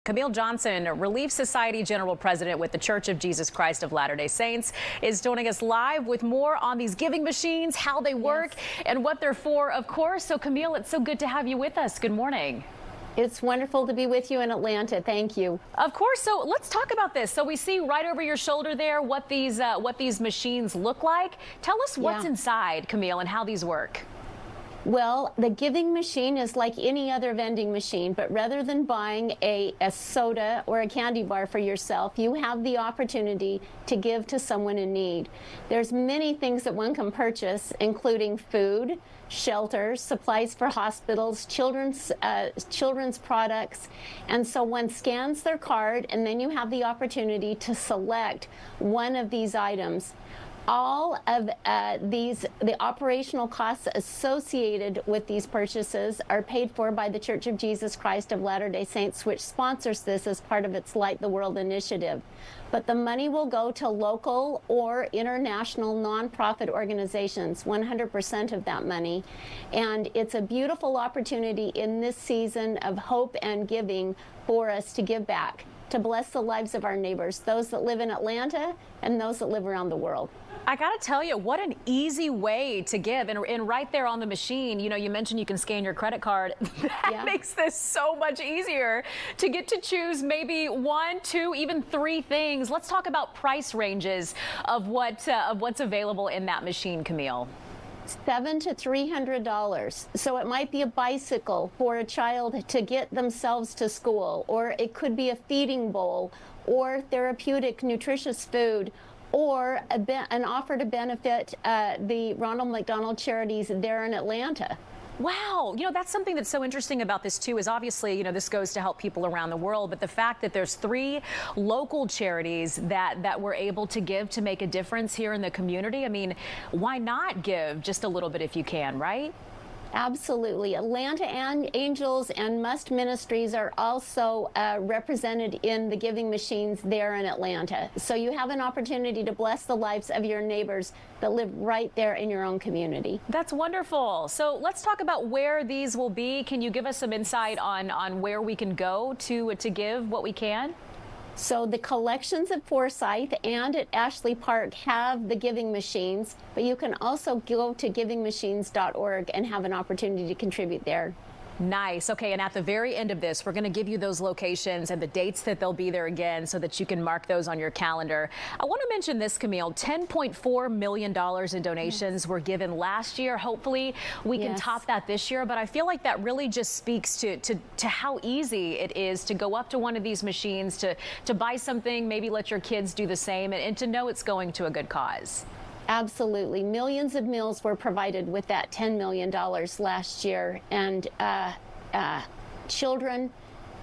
Camille Johnson, Relief Society General President with the Church of Jesus Christ of Latter-day Saints, is joining us live with more on these giving machines, how they work, and what they're for, of course. So, Camille, it's so good to have you with us. Good morning. It's wonderful to be with you in Atlanta. Thank you. Of course. So let's talk about this. So we see right over your shoulder there what these machines look like. Tell us what's inside, Camille, and how these work. Well, the giving machine is like any other vending machine, but rather than buying a soda or a candy bar for yourself, you have the opportunity to give to someone in need. There's many things that one can purchase, including food, shelters, supplies for hospitals, children's products, and so one scans their card, and then you have the opportunity to select one of these items. All of the operational costs associated with these purchases are paid for by the Church of Jesus Christ of Latter-day Saints, which sponsors this as part of its Light the World initiative. But the money will go to local or international nonprofit organizations, 100% of that money. And it's a beautiful opportunity in this season of hope and giving for us to give back, to bless the lives of our neighbors, those that live in Atlanta and those that live around the world. I got to tell you, what an easy way to give. And right there on the machine, you know, you mentioned you can scan your credit card. That makes this so much easier to get to choose maybe one, two, even three things. Let's talk about price ranges of what's available in that machine, Camille. $700 to $300. So it might be a bicycle for a child to get themselves to school, or it could be a feeding bowl, or therapeutic, nutritious food, or an offer to benefit the Ronald McDonald Charities there in Atlanta. Wow. You know, that's something that's so interesting about this, too, is obviously, you know, this goes to help people around the world. But the fact that there's 3 local charities that we're able to give to make a difference here in the community. I mean, why not give just a little bit if you can, right? Absolutely. Atlanta and Angels and Must Ministries are also represented in the giving machines there in Atlanta. So you have an opportunity to bless the lives of your neighbors that live right there in your own community. That's wonderful. So let's talk about where these will be. Can you give us some insight on where we can go to give what we can? So the collections at Forsyth and at Ashley Park have the giving machines, but you can also go to givingmachines.org and have an opportunity to contribute there. Nice. Okay, and at the very end of this, we're going to give you those locations and the dates that they'll be there again so that you can mark those on your calendar. I want to mention this, Camille. $10.4 million in donations were given last year. Hopefully, we can top that this year, but I feel like that really just speaks to how easy it is to go up to one of these machines, to buy something, maybe let your kids do the same, and to know it's going to a good cause. Absolutely. Millions of meals were provided with that $10 million last year, and children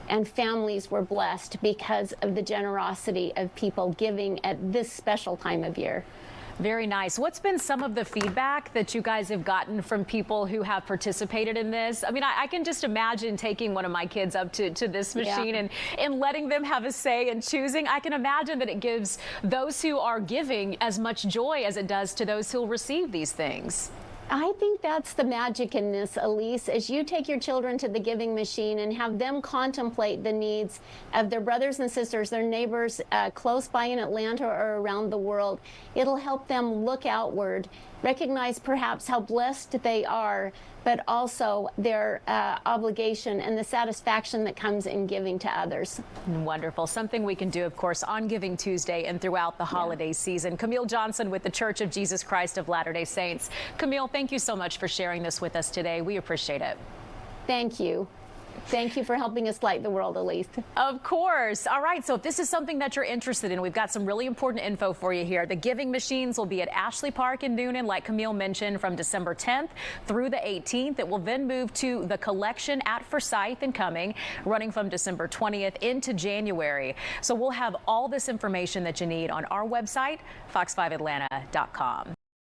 and families were blessed because of the generosity of people giving at this special time of year. Very nice. What's been some of the feedback that you guys have gotten from people who have participated in this? I mean, I can just imagine taking one of my kids up to this machine and letting them have a say in choosing. I can imagine that it gives those who are giving as much joy as it does to those who will receive these things. I think that's the magic in this, Elise, as you take your children to the giving machine and have them contemplate the needs of their brothers and sisters, their neighbors close by in Atlanta or around the world. It'll help them look outward, recognize perhaps how blessed they are, but also their obligation and the satisfaction that comes in giving to others. Wonderful. Something we can do, of course, on Giving Tuesday and throughout the holiday season. Camille Johnson with the Church of Jesus Christ of Latter-day Saints. Camille, thank you so much for sharing this with us today. We appreciate it. Thank you. Thank you for helping us light the world, Elise. Of course. All right. So if this is something that you're interested in, we've got some really important info for you here. The giving machines will be at Ashley Park in Noonan, like Camille mentioned, from December 10th through the 18th. It will then move to the collection at Forsyth and Cumming, running from December 20th into January. So we'll have all this information that you need on our website, fox5atlanta.com.